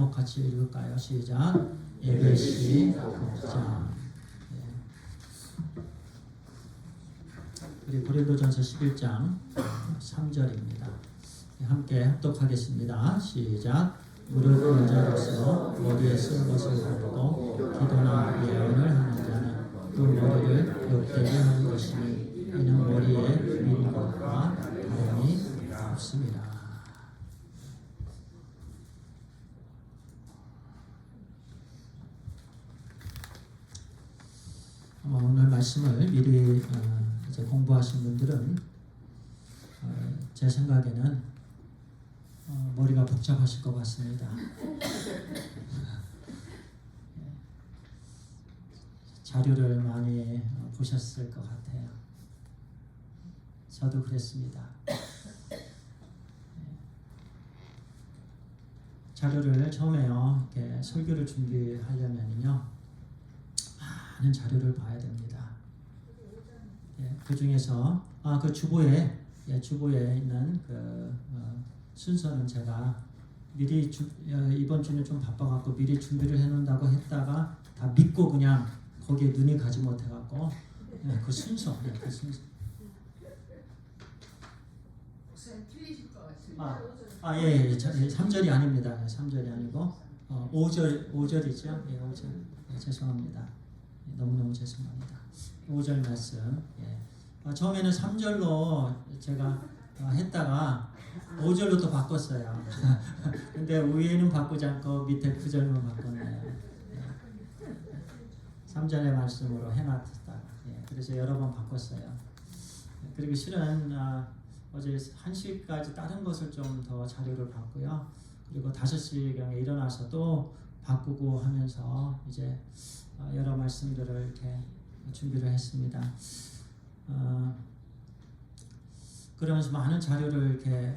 제목 같이 읽을까요? 시작. 예배시 목자. 우리 고린도전서 11장 3절입니다. 함께 합독하겠습니다. 시작. 무릇 여자로서 머리에 쓸 것을 가지고 기도나 예언을 하는 자는 그 머리를 욕되게 하는 것이니 이는 머리에 민 것과 다름이 없습니다. 오늘 말씀을 미리 이제 공부하신 분들은 제 생각에는 머리가 복잡하실 것 같습니다. 자료를 많이 보셨을 것 같아요. 저도 그랬습니다. 자료를 처음에요, 이렇게 설교를 준비하려면요, 많은 자료를 봐야 됩니다. 그 중에서 그 주보에 있는 그 순서는 제가 미리 이번 주는 좀 바빠갖고 미리 준비를 해놓는다고 했다가 다 믿고 그냥 거기에 눈이 가지 못해갖고 그 순서. 틀리실 것 같습니다. 예. 3절이 아닙니다. 3절이 아니고 5절이죠. 예, 5절. 죄송합니다. 너무너무 죄송합니다. 5절 말씀. 처음에는 3절로 제가 했다가 5절로 또 바꿨어요. 근데 위에는 바꾸지 않고 밑에 9절만 바꿨네요. 3절의 말씀으로 해놨다. 그래서 여러 번 바꿨어요. 그리고 실은 어제 1시까지 다른 것을 좀 더 자료를 봤고요. 그리고 5시경에 일어나서 또 바꾸고 하면서 이제 여러 말씀들을 이렇게 준비를 했습니다. 그러면서 많은 자료를 이렇게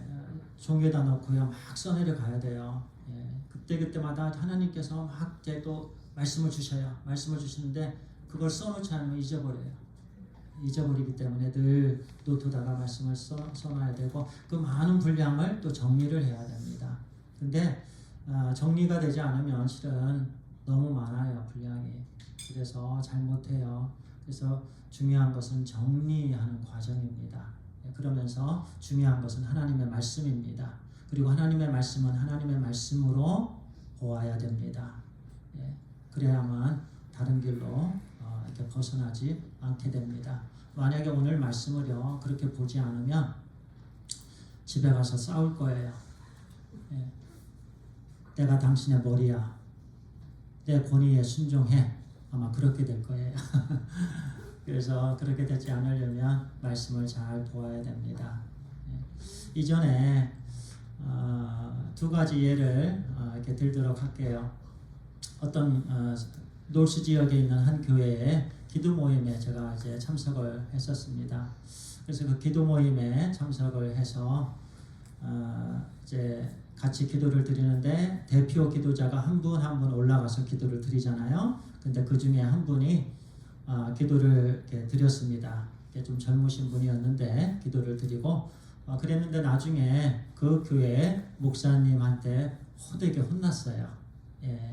종이에다 넣고요, 막 써내려 가야 돼요. 그때마다 하나님께서 막 또 말씀을 주셔요. 말씀을 주시는데 그걸 써놓지 않으면 잊어버리기 때문에 늘 노트다가 말씀을 써놔야 되고 그 많은 분량을 또 정리를 해야 됩니다. 근데 정리가 되지 않으면 실은 너무 많아요, 분량이. 그래서 잘 못해요. 그래서 중요한 것은 정리하는 과정입니다. 그러면서 중요한 것은 하나님의 말씀입니다. 그리고 하나님의 말씀은 하나님의 말씀으로 보아야 됩니다. 그래야만 다른 길로 이렇게 벗어나지 않게 됩니다. 만약에 오늘 말씀을요 그렇게 보지 않으면 집에 가서 싸울 거예요. 내가 당신의 머리야, 내 권위에 순종해, 아마 그렇게 될 거예요. 그래서 그렇게 되지 않으려면 말씀을 잘 보아야 됩니다. 이전에 두 가지 예를 이렇게 들도록 할게요. 어떤 놀수 지역에 있는 한 교회에 기도 모임에 제가 이제 참석을 했었습니다. 그래서 그 기도 모임에 참석을 해서 이제 같이 기도를 드리는데 대표 기도자가 한 분 한 분 올라가서 기도를 드리잖아요. 근데 그 중에 한 분이 기도를 이렇게 드렸습니다. 좀 젊으신 분이었는데 기도를 드리고 그랬는데 나중에 그 교회 목사님한테 호되게 혼났어요.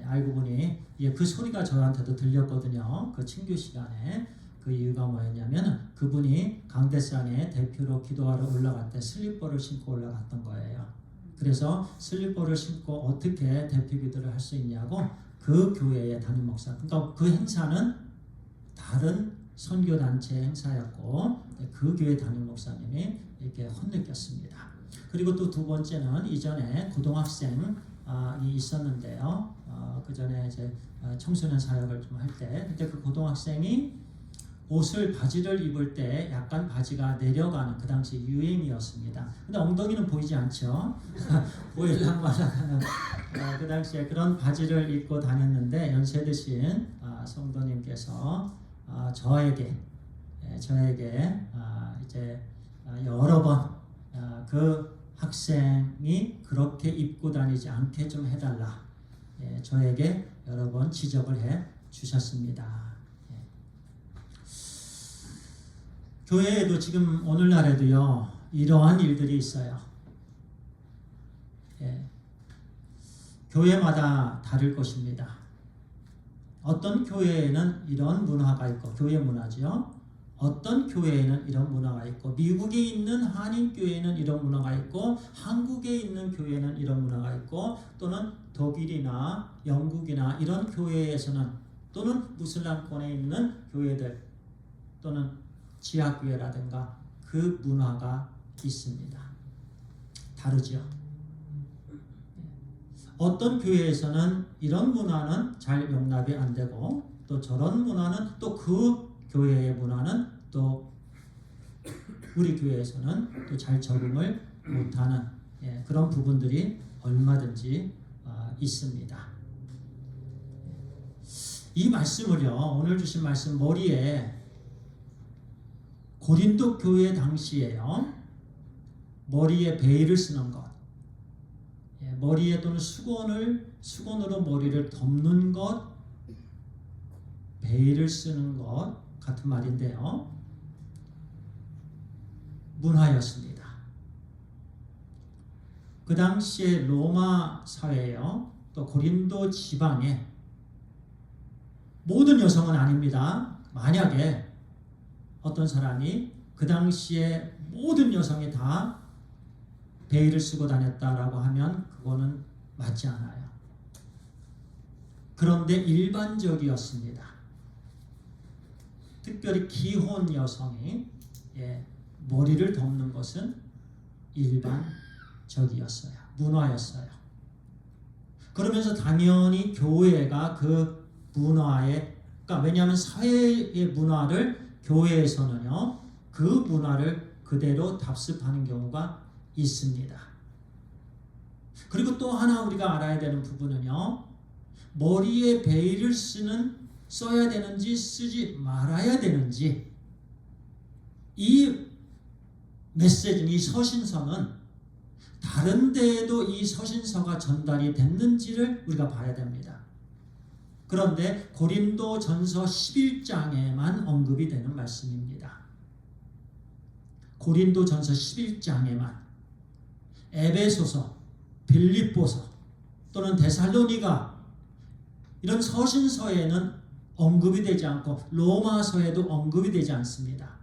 알고 보니 그 소리가 저한테도 들렸거든요. 그 친교 시간에. 그 이유가 뭐였냐면 그분이 강대상에 대표로 기도하러 올라갈 때 슬리퍼를 신고 올라갔던 거예요. 그래서 슬리퍼를 신고 어떻게 대표 기도를 할 수 있냐고 그 교회의 담임 목사, 그러니까 그 행사는 다른 선교단체 행사였고 그 교회 담임 목사님이 이렇게 혼내켰습니다. 그리고 또 두 번째는 이전에 고등학생이 있었는데요. 그 전에 이제 청소년 사역을 좀 할 때 그때 그 고등학생이 바지를 입을 때 약간 바지가 내려가는 그 당시 유행이었습니다. 근데 엉덩이는 보이지 않죠. 보이려고 하는 그 당시에 그런 바지를 입고 다녔는데 연세 드신 성도님께서 저에게 이제 여러 번 그 학생이 그렇게 입고 다니지 않게 좀 해달라. 저에게 여러 번 지적을 해 주셨습니다. 교회에도 지금 오늘날에도요 이러한 일들이 있어요. 교회마다 다를 것입니다. 어떤 교회에는 이런 문화가 있고, 교회 문화죠. 어떤 교회에는 이런 문화가 있고, 미국에 있는 한인교회에는 이런 문화가 있고, 한국에 있는 교회는 이런 문화가 있고, 또는 독일이나 영국이나 이런 교회에서는, 또는 무슬림권에 있는 교회들, 또는 지하교회라든가 그 문화가 있습니다. 다르죠. 어떤 교회에서는 이런 문화는 잘 용납이 안 되고, 또 저런 문화는, 또 그 교회의 문화는 또 우리 교회에서는 또 잘 적응을 못하는 그런 부분들이 얼마든지 있습니다. 이 말씀을요, 오늘 주신 말씀 머리에 고린도 교회 당시에요, 머리에 베일을 쓰는 것, 머리에 또는 수건으로 머리를 덮는 것, 베일을 쓰는 것 같은 말인데요, 문화였습니다. 그 당시에 로마 사회요, 또 고린도 지방에 모든 여성은 아닙니다. 만약에 어떤 사람이 그 당시에 모든 여성이 다 베일을 쓰고 다녔다라고 하면 그거는 맞지 않아요. 그런데 일반적이었습니다. 특별히 기혼 여성이 머리를 덮는 것은 일반적이었어요. 문화였어요. 그러면서 당연히 교회가 그 문화에, 그러니까 왜냐하면 사회의 문화를 교회에서는요, 그 문화를 그대로 답습하는 경우가 있습니다. 그리고 또 하나 우리가 알아야 되는 부분은요, 머리에 베일을 써야 되는지 쓰지 말아야 되는지, 이 메시지, 이 서신서는 다른 데에도 이 서신서가 전달이 됐는지를 우리가 봐야 됩니다. 그런데 고린도 전서 11장에만 언급이 되는 말씀입니다. 고린도 전서 11장에만, 에베소서, 빌립보서 또는 데살로니가 이런 서신서에는 언급이 되지 않고 로마서에도 언급이 되지 않습니다.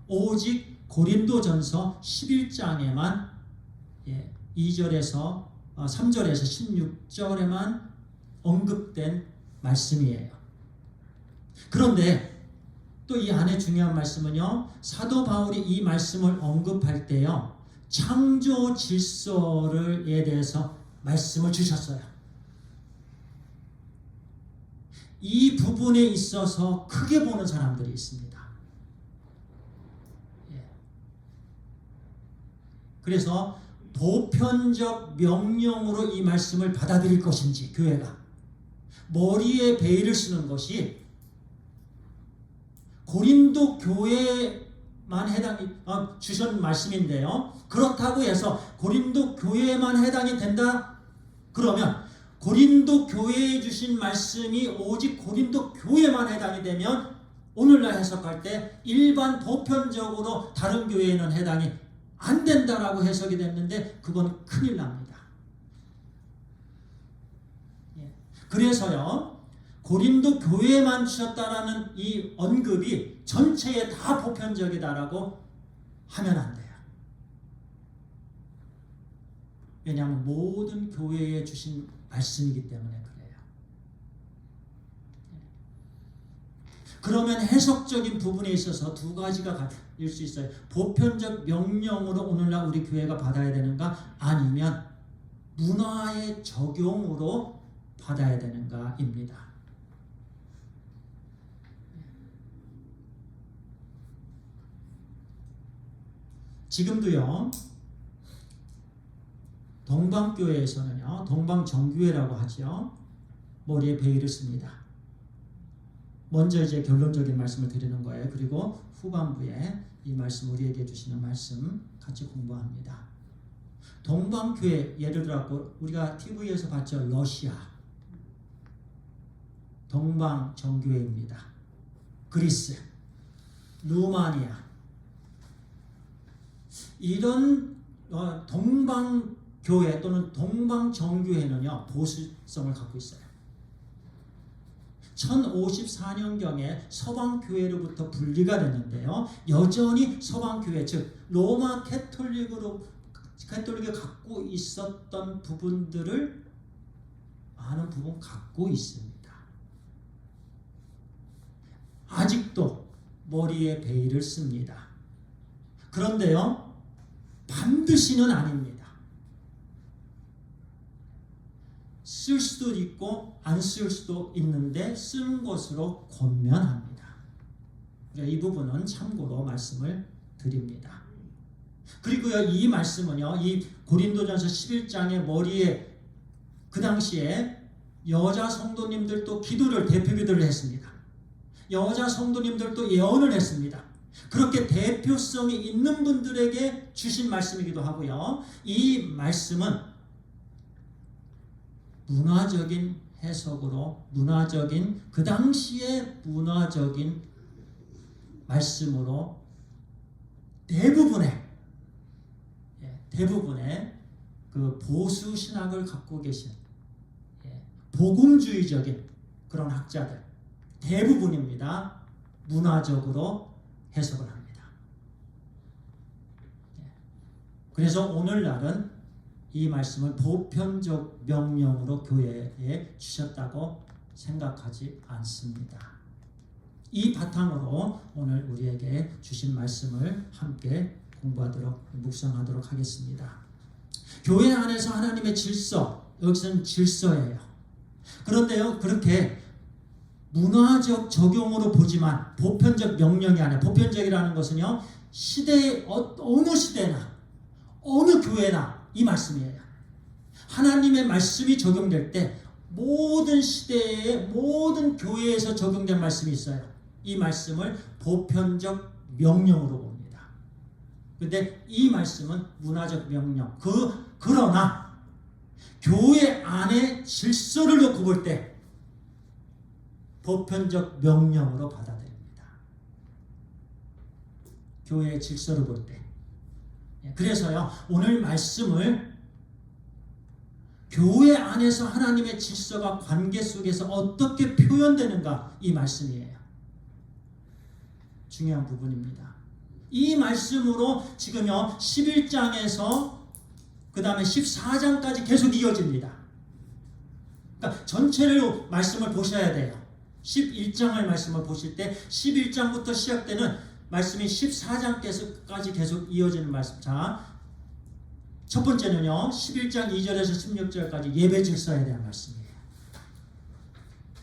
오직 고린도전서 11장에만 2절에서 3절에서 16절에만 언급된 말씀이에요. 그런데 또 이 안에 중요한 말씀은요, 사도 바울이 이 말씀을 언급할 때요, 창조 질서에 대해서 말씀을 주셨어요. 이 부분에 있어서 크게 보는 사람들이 있습니다. 그래서 보편적 명령으로 이 말씀을 받아들일 것인지, 교회가 머리에 베일을 쓰는 것이 고린도 교회만 해당이 주신 말씀인데요, 그렇다고 해서 고린도 교회만 해당이 된다 그러면 고린도 교회에 주신 말씀이 오직 고린도 교회만 해당이 되면 오늘날 해석할 때 일반 보편적으로 다른 교회에는 해당이 안 된다라고 해석이 됐는데 그건 큰일 납니다. 그래서요, 고린도 교회만 주셨다라는 이 언급이 전체에 다 보편적이다라고 하면 안 돼요. 왜냐하면 모든 교회에 주신 말씀이기 때문에 그래요. 그러면 해석적인 부분에 있어서 두 가지가 갈릴 수 있어요. 보편적 명령으로 오늘날 우리 교회가 받아야 되는가, 아니면 문화의 적용으로 받아야 되는가입니다. 지금도요, 동방교회에서는요, 동방정교회라고 하죠, 머리에 베일을 씁니다. 먼저 이제 결론적인 말씀을 드리는 거예요. 그리고 후반부에 이 말씀, 우리에게 주시는 말씀 같이 공부합니다. 동방교회, 예를 들어 우리가 TV에서 봤죠, 러시아 동방정교회입니다. 그리스, 루마니아, 이런 동방 교회 또는 동방정교회는요 보수성을 갖고 있어요. 1054년경에 서방교회로부터 분리가 됐는데요. 여전히 서방교회 즉 로마 캐톨릭이 갖고 있었던 부분들을 많은 부분 갖고 있습니다. 아직도 머리에 베일을 씁니다. 그런데요 반드시는 아닙니다. 쓸 수도 있고 안 쓸 수도 있는데 쓰는 것으로 권면합니다. 이 부분은 참고로 말씀을 드립니다. 그리고요 이 말씀은요 이 고린도전서 11장의 머리에 그 당시에 여자 성도님들도 기도를 대표 기도를 했습니다. 여자 성도님들도 예언을 했습니다. 그렇게 대표성이 있는 분들에게 주신 말씀이기도 하고요. 이 말씀은 문화적인 해석으로 그 당시의 문화적인 말씀으로 대부분의 그 보수 신학을 갖고 계신 복음주의적인 그런 학자들 대부분입니다. 문화적으로 해석을 합니다. 그래서 오늘날은 이 말씀을 보편적 명령으로 교회에 주셨다고 생각하지 않습니다. 이 바탕으로 오늘 우리에게 주신 말씀을 함께 묵상하도록 하겠습니다. 교회 안에서 하나님의 질서, 여기서는 질서예요. 그런데요, 그렇게 문화적 적용으로 보지만 보편적 명령이 아니라 보편적이라는 것은요, 시대의 어느 시대나 어느 교회나 이 말씀이에요. 하나님의 말씀이 적용될 때 모든 시대의 모든 교회에서 적용된 말씀이 있어요. 이 말씀을 보편적 명령으로 봅니다. 그런데 이 말씀은 문화적 명령. 그러나 교회 안의 질서를 놓고 볼 때 보편적 명령으로 받아들입니다. 교회의 질서를 볼 때. 그래서요, 오늘 말씀을 교회 안에서 하나님의 질서가 관계 속에서 어떻게 표현되는가, 이 말씀이에요. 중요한 부분입니다. 이 말씀으로 지금요 11장에서 그 다음에 14장까지 계속 이어집니다. 그러니까 전체를 말씀을 보셔야 돼요. 11장의 말씀을 보실 때 11장부터 시작되는 말씀이 14장까지 계속 이어지는 말씀. 자, 첫 번째는요 11장 2절에서 16절까지 예배 질서에 대한 말씀이에요.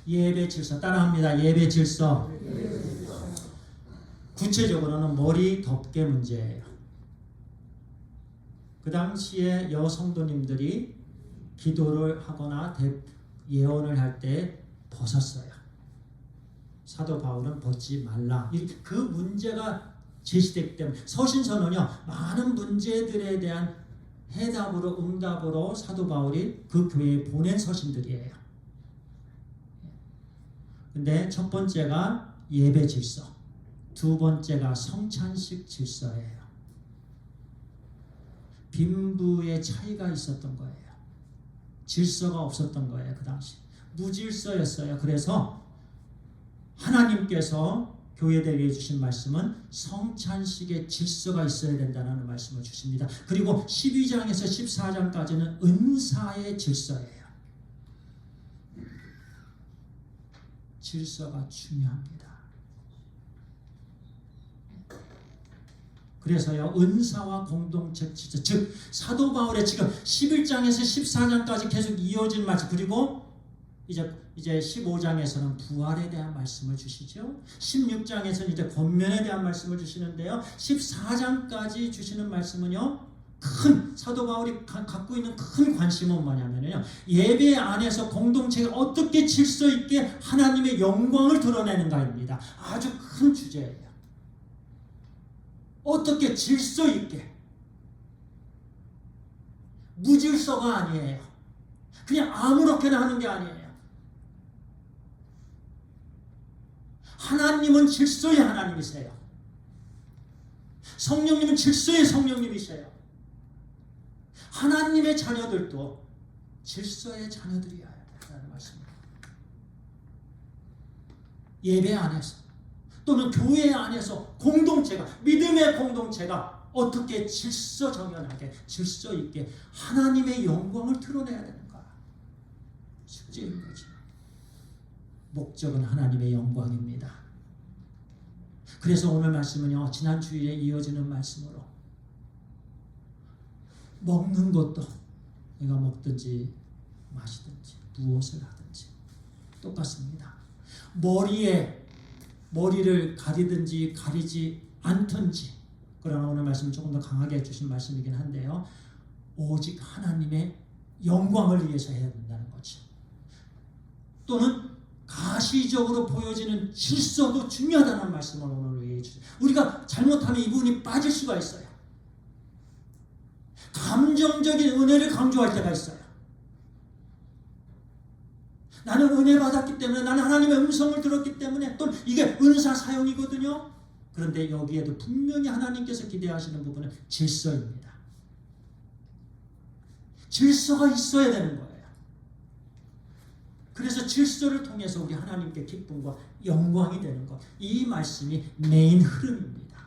예배 질서 따라합니다. 예배 질서. 구체적으로는 머리 덮개 문제예요. 그 당시에 여성도님들이 기도를 하거나 예언을 할 때 벗었어요. 사도 바울은 벗지 말라. 그 문제가 제시됐기 때문에 서신서는요 많은 문제들에 대한 해답으로 응답으로 사도 바울이 그 교회에 보낸 서신들이에요. 근데 첫 번째가 예배 질서, 두 번째가 성찬식 질서예요. 빈부의 차이가 있었던 거예요. 질서가 없었던 거예요. 그 당시 무질서였어요. 그래서 하나님께서 교회들에게 주신 말씀은 성찬식의 질서가 있어야 된다는 말씀을 주십니다. 그리고 12장에서 14장까지는 은사의 질서예요. 질서가 중요합니다. 그래서요 은사와 공동체 질서, 즉 사도 바울의 지금 11장에서 14장까지 계속 이어진 말씀, 그리고 이제 15장에서는 부활에 대한 말씀을 주시죠. 16장에서는 이제 권면에 대한 말씀을 주시는데요. 14장까지 주시는 말씀은요, 큰 사도 바울이 갖고 있는 큰 관심은 뭐냐면요, 예배 안에서 공동체가 어떻게 질서 있게 하나님의 영광을 드러내는가입니다. 아주 큰 주제예요. 어떻게 질서 있게, 무질서가 아니에요. 그냥 아무렇게나 하는 게 아니에요. 하나님은 질서의 하나님이세요. 성령님은 질서의 성령님이세요. 하나님의 자녀들도 질서의 자녀들이어야 된다는 말씀입니다. 예배 안에서 또는 교회 안에서 공동체가, 믿음의 공동체가 어떻게 질서정연하게, 질서 있게 하나님의 영광을 드러내야 되는가? 숙제인 거죠. 목적은 하나님의 영광입니다. 그래서 오늘 말씀은요, 지난 주일에 이어지는 말씀으로 먹는 것도 내가 먹든지 마시든지 무엇을 하든지 똑같습니다. 머리를 가리든지 가리지 않든지, 그러나 오늘 말씀은 조금 더 강하게 해주신 말씀이긴 한데요, 오직 하나님의 영광을 위해서 해야 된다는 거죠. 또는 가시적으로 보여지는 질서도 중요하다는 말씀을 오늘 위해 주세요. 우리가 잘못하면 이 부분이 빠질 수가 있어요. 감정적인 은혜를 강조할 때가 있어요. 나는 은혜 받았기 때문에, 나는 하나님의 음성을 들었기 때문에, 또 이게 은사 사용이거든요. 그런데 여기에도 분명히 하나님께서 기대하시는 부분은 질서입니다. 질서가 있어야 되는 거예요. 그래서 질서를 통해서 우리 하나님께 기쁨과 영광이 되는 것, 이 말씀이 메인 흐름입니다.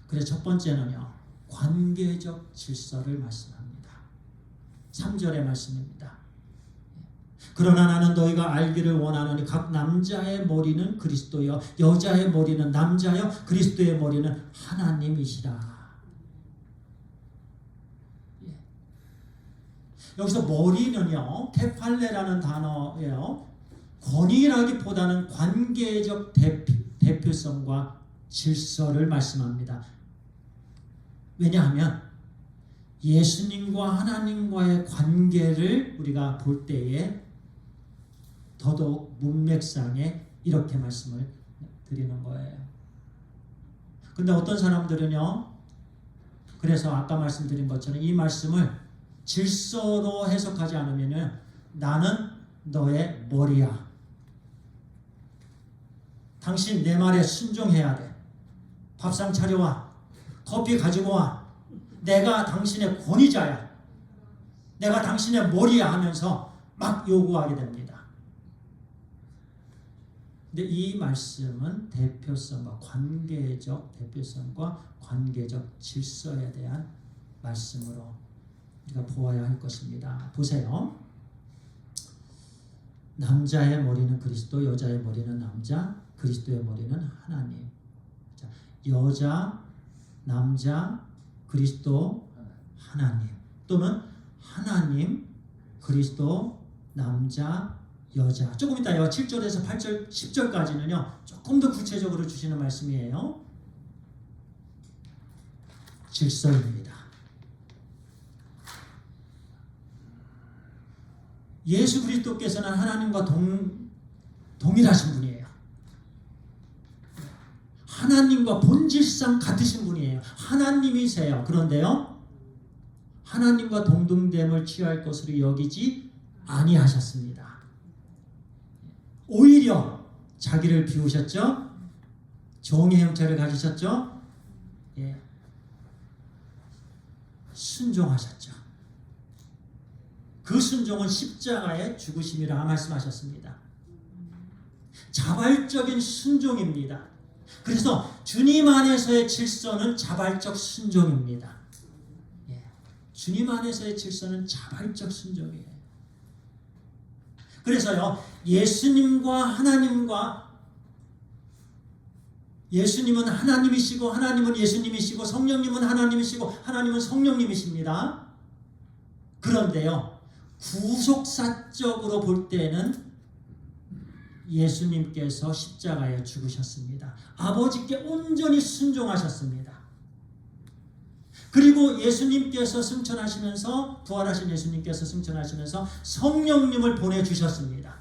그래서 첫 번째는요, 관계적 질서를 말씀합니다. 3절의 말씀입니다. 그러나 나는 너희가 알기를 원하노니 각 남자의 머리는 그리스도여 여자의 머리는 남자여 그리스도의 머리는 하나님이시라. 여기서 머리는요, 케팔레라는 단어예요. 권위라기보다는 관계적 대표성과 질서를 말씀합니다. 왜냐하면 예수님과 하나님과의 관계를 우리가 볼 때에 더더욱 문맥상에 이렇게 말씀을 드리는 거예요. 근데 어떤 사람들은요, 그래서 아까 말씀드린 것처럼 이 말씀을 질서로 해석하지 않으면 나는 너의 머리야. 당신 내 말에 순종해야 돼. 밥상 차려와. 커피 가지고 와. 내가 당신의 권위자야. 내가 당신의 머리야 하면서 막 요구하게 됩니다. 근데 이 말씀은 대표성과 관계적 대표성과 관계적 질서에 대한 말씀으로 우리가 보아야 할 것입니다. 보세요. 남자의 머리는 그리스도, 여자의 머리는 남자, 그리스도의 머리는 하나님. 자, 여자, 남자, 그리스도, 하나님. 또는 하나님, 그리스도, 남자, 여자. 조금 이따요. 7절에서 8절, 10절까지는요. 조금 더 구체적으로 주시는 말씀이에요. 질서입니다. 예수 그리스도께서는 하나님과 동일하신 분이에요. 하나님과 본질상 같으신 분이에요. 하나님이세요. 그런데요, 하나님과 동등됨을 취할 것으로 여기지 아니하셨습니다. 오히려 자기를 비우셨죠. 종의 형체를 가지셨죠. 예. 순종하셨죠. 그 순종은 십자가의 죽으심이라 말씀하셨습니다. 자발적인 순종입니다. 그래서 주님 안에서의 질서는 자발적 순종입니다. 예. 주님 안에서의 질서는 자발적 순종이에요. 그래서요, 예수님은 하나님이시고 하나님은 예수님이시고 성령님은 하나님이시고 하나님은 성령님이십니다. 그런데요, 구속사적으로 볼 때는 예수님께서 십자가에 죽으셨습니다. 아버지께 온전히 순종하셨습니다. 그리고 예수님께서 승천하시면서, 부활하신 예수님께서 승천하시면서 성령님을 보내주셨습니다.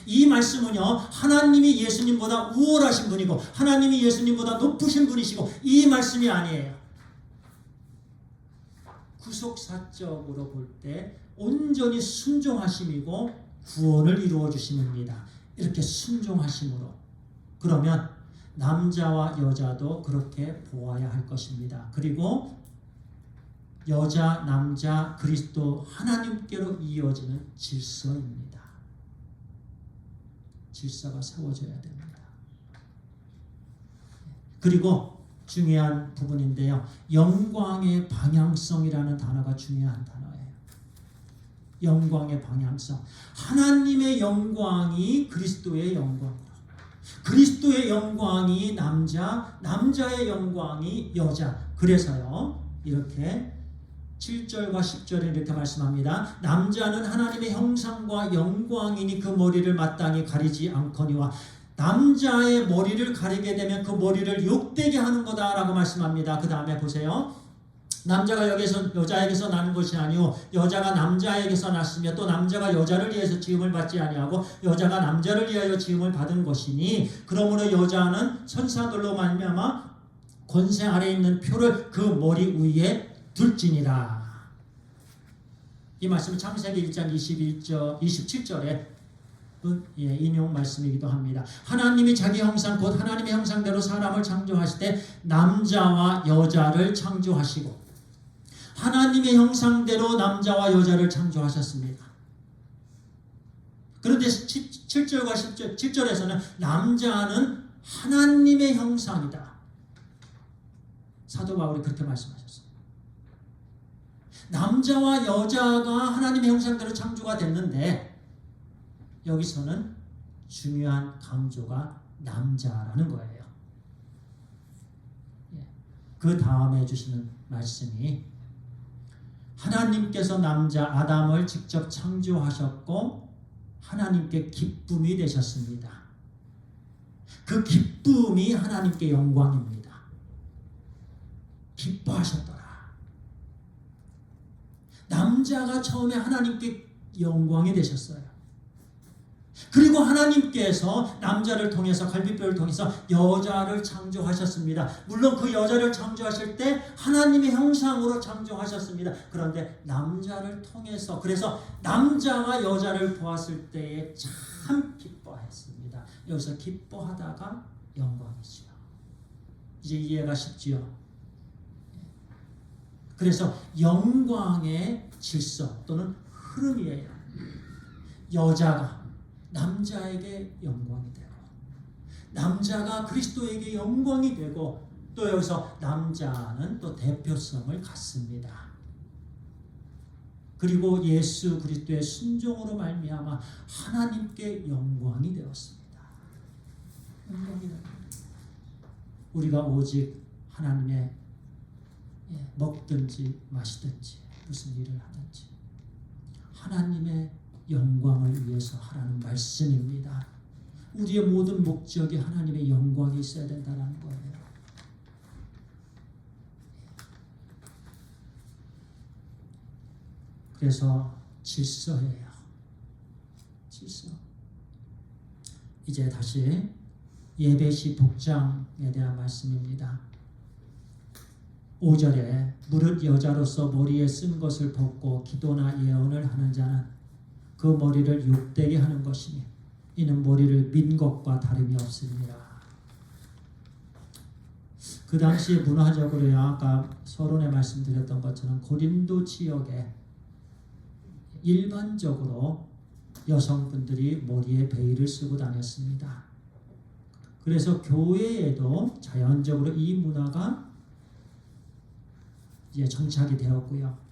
이 말씀은요, 하나님이 예수님보다 우월하신 분이고 하나님이 예수님보다 높으신 분이시고 이 말씀이 아니에요. 구속사적으로 볼 때 온전히 순종하심이고 구원을 이루어 주심입니다. 이렇게 순종하심으로, 그러면 남자와 여자도 그렇게 보아야 할 것입니다. 그리고 여자, 남자, 그리스도 하나님께로 이어지는 질서입니다. 질서가 세워져야 됩니다. 그리고 중요한 부분인데요. 영광의 방향성이라는 단어가 중요한 단어예요. 영광의 방향성. 하나님의 영광이 그리스도의 영광으로, 그리스도의 영광이 남자, 남자의 영광이 여자. 그래서요, 이렇게 7절과 10절에 이렇게 말씀합니다. 남자는 하나님의 형상과 영광이니 그 머리를 마땅히 가리지 않거니와 남자의 머리를 가리게 되면 그 머리를 욕되게 하는 거다라고 말씀합니다. 그 다음에 보세요. 남자가 여자에게서 나는 것이 아니오 여자가 남자에게서 났으며 또 남자가 여자를 위해서 지음을 받지 아니하고 여자가 남자를 위하여 지음을 받은 것이니 그러므로 여자는 천사들로 말미암아 권세 아래 있는 표를 그 머리 위에 둘지니라. 이 말씀은 창세기 1장 27절에 인용 말씀이기도 합니다. 하나님이 자기 형상 곧 하나님의 형상대로 사람을 창조하실 때 남자와 여자를 창조하시고 하나님의 형상대로 남자와 여자를 창조하셨습니다. 그런데 7절과 7절에서는 남자는 하나님의 형상이다. 사도 바울이 그렇게 말씀하셨습니다. 남자와 여자가 하나님의 형상대로 창조가 됐는데 여기서는 중요한 강조가 남자라는 거예요. 그 다음에 해주시는 말씀이 하나님께서 남자 아담을 직접 창조하셨고 하나님께 기쁨이 되셨습니다. 그 기쁨이 하나님께 영광입니다. 기뻐하셨더라. 남자가 처음에 하나님께 영광이 되셨어요. 그리고 하나님께서 남자를 통해서 갈빗뼈를 통해서 여자를 창조하셨습니다. 물론 그 여자를 창조하실 때 하나님의 형상으로 창조하셨습니다. 그런데 남자를 통해서 그래서 남자가 여자를 보았을 때에 참 기뻐했습니다. 여기서 기뻐하다가 영광이지요. 이제 이해가 쉽지요. 그래서 영광의 질서 또는 흐름이에요. 여자가 남자에게 영광이 되고 남자가 그리스도에게 영광이 되고 또 여기서 남자는 또 대표성을 갖습니다. 그리고 예수 그리스도의 순종으로 말미암아 하나님께 영광이 되었습니다. 영광이 되었습니다. 우리가 오직 하나님의 먹든지 마시든지 무슨 일을 하든지 하나님의 영광을 위해서 하라는 말씀입니다. 우리의 모든 목적이 하나님의 영광이 있어야 된다는 거예요. 그래서 질서예요. 질서. 이제 다시 예배시 복장에 대한 말씀입니다. 5절에 무릇 여자로서 머리에 쓴 것을 벗고 기도나 예언을 하는 자는 그 머리를 욕되게 하는 것이니 이는 머리를 민 것과 다름이 없습니다. 그 당시 문화적으로요, 아까 서론에 말씀드렸던 것처럼 고린도 지역에 일반적으로 여성분들이 머리에 베일을 쓰고 다녔습니다. 그래서 교회에도 자연적으로 이 문화가 이제 정착이 되었고요.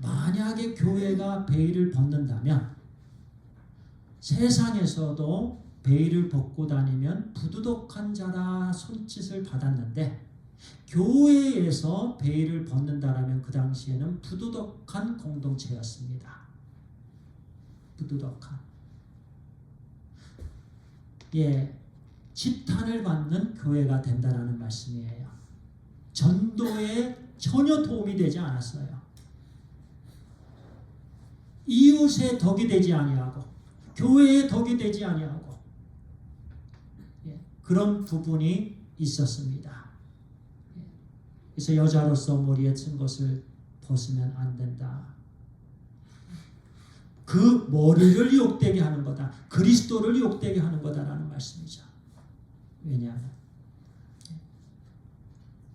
만약에 교회가 베일을 벗는다면 세상에서도 베일을 벗고 다니면 부도덕한 자라 손짓을 받았는데 교회에서 베일을 벗는다라면 그 당시에는 부도덕한 공동체였습니다. 부도덕한. 지탄을 받는 교회가 된다라는 말씀이에요. 전도에 전혀 도움이 되지 않았어요. 이웃의 덕이 되지 아니하고 교회의 덕이 되지 아니하고 그런 부분이 있었습니다. 그래서 여자로서 머리에 쓴 것을 벗으면 안 된다. 그 머리를 욕되게 하는 거다. 그리스도를 욕되게 하는 거다라는 말씀이죠. 왜냐하면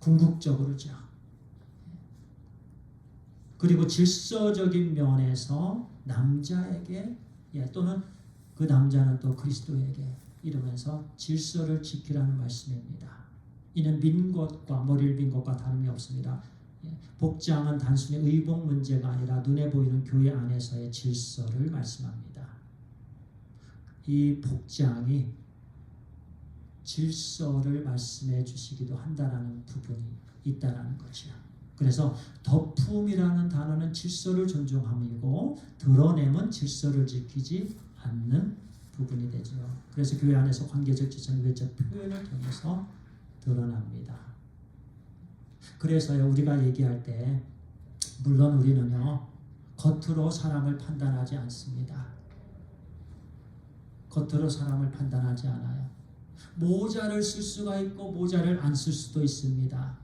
궁극적으로죠. 그리고 질서적인 면에서 남자에게 또는 그 남자는 또 그리스도에게 이러면서 질서를 지키라는 말씀입니다. 이는 민 것과 머리를 빈 것과 다름이 없습니다. 복장은 단순히 의복 문제가 아니라 눈에 보이는 교회 안에서의 질서를 말씀합니다. 이 복장이 질서를 말씀해 주시기도 한다는 부분이 있다는 거죠. 그래서 덮음이라는 단어는 질서를 존중함이고 드러냄은 질서를 지키지 않는 부분이 되죠. 그래서 교회 안에서 관계적 질서는 외적 표현을 통해서 드러납니다. 그래서요, 우리가 얘기할 때 물론 우리는요 겉으로 사람을 판단하지 않습니다. 겉으로 사람을 판단하지 않아요. 모자를 쓸 수가 있고 모자를 안 쓸 수도 있습니다.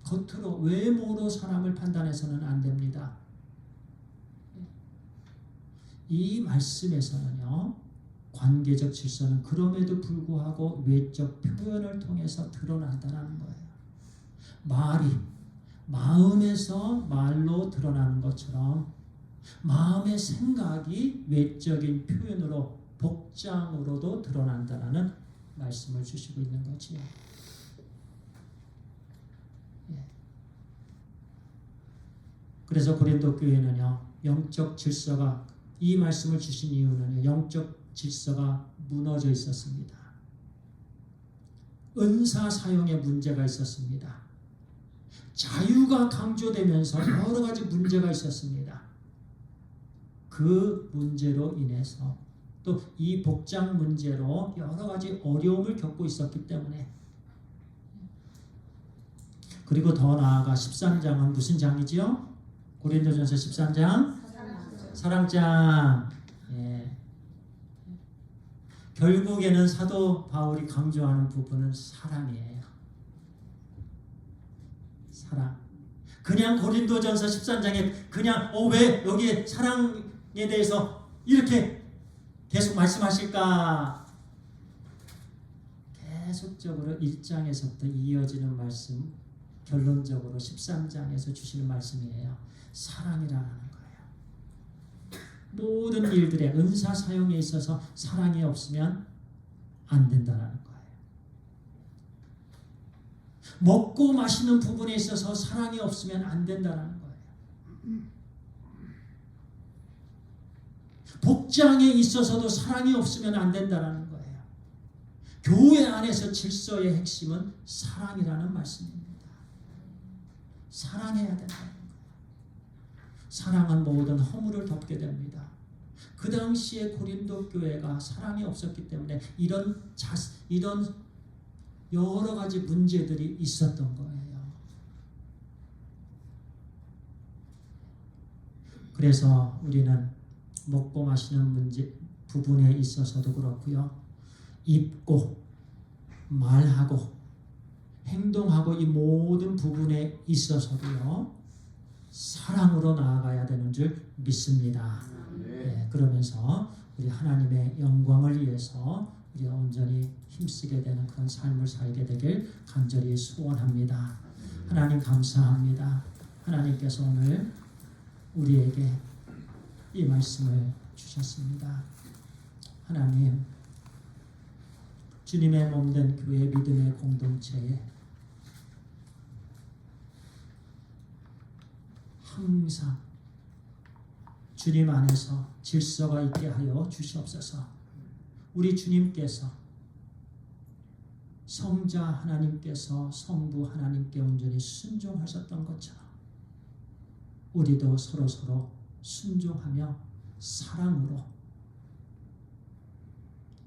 겉으로 외모로 사람을 판단해서는 안 됩니다. 이 말씀에서는요 관계적 질서는 그럼에도 불구하고 외적 표현을 통해서 드러난다는 거예요. 말이 마음에서 말로 드러나는 것처럼 마음의 생각이 외적인 표현으로 복장으로도 드러난다는 말씀을 주시고 있는 거지요. 그래서 고린도 교회는요 영적 질서가 이 말씀을 주신 이유는 영적 질서가 무너져 있었습니다. 은사 사용에 문제가 있었습니다. 자유가 강조되면서 여러 가지 문제가 있었습니다. 그 문제로 인해서 또 이 복장 문제로 여러 가지 어려움을 겪고 있었기 때문에 그리고 더 나아가 13장은 무슨 장이지요? 고린도전서 13장 사랑장. 결국에는 사도 바울이 강조하는 부분은 사랑이에요. 사랑. 그냥 고린도전서 13장에 그냥 왜 여기에 사랑에 대해서 이렇게 계속 말씀하실까? 계속적으로 1장에서부터 이어지는 말씀, 결론적으로 13장에서 주시는 말씀이에요. 사랑이라는 거예요. 모든 일들의 은사 사용에 있어서 사랑이 없으면 안 된다는 거예요. 먹고 마시는 부분에 있어서 사랑이 없으면 안 된다는 거예요. 복장에 있어서도 사랑이 없으면 안 된다는 거예요. 교회 안에서 질서의 핵심은 사랑이라는 말씀입니다. 사랑해야 된다는 거예요. 사랑은 모든 허물을 덮게 됩니다. 그 당시에 고린도 교회가 사랑이 없었기 때문에 이런 여러 가지 문제들이 있었던 거예요. 그래서 우리는 먹고 마시는 문제 부분에 있어서도 그렇고요. 입고 말하고 행동하고 이 모든 부분에 있어서도요. 사랑으로 나아가야 되는 줄 믿습니다. 그러면서 우리 하나님의 영광을 위해서 우리가 온전히 힘쓰게 되는 그런 삶을 살게 되길 간절히 소원합니다. 하나님 감사합니다. 하나님께서 오늘 우리에게 이 말씀을 주셨습니다. 하나님, 주님의 몸된 교회 믿음의 공동체에 항상 주님 안에서 질서가 있게 하여 주시옵소서. 우리 주님께서 성자 하나님께서 성부 하나님께 온전히 순종하셨던 것처럼 우리도 서로 순종하며 사랑으로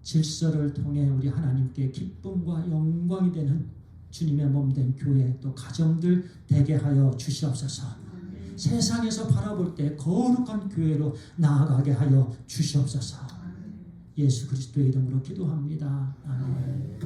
질서를 통해 우리 하나님께 기쁨과 영광이 되는 주님의 몸된 교회 또 가정들 되게 하여 주시옵소서. 세상에서 바라볼 때 거룩한 교회로 나아가게 하여 주시옵소서. 예수 그리스도의 이름으로 기도합니다. 아멘.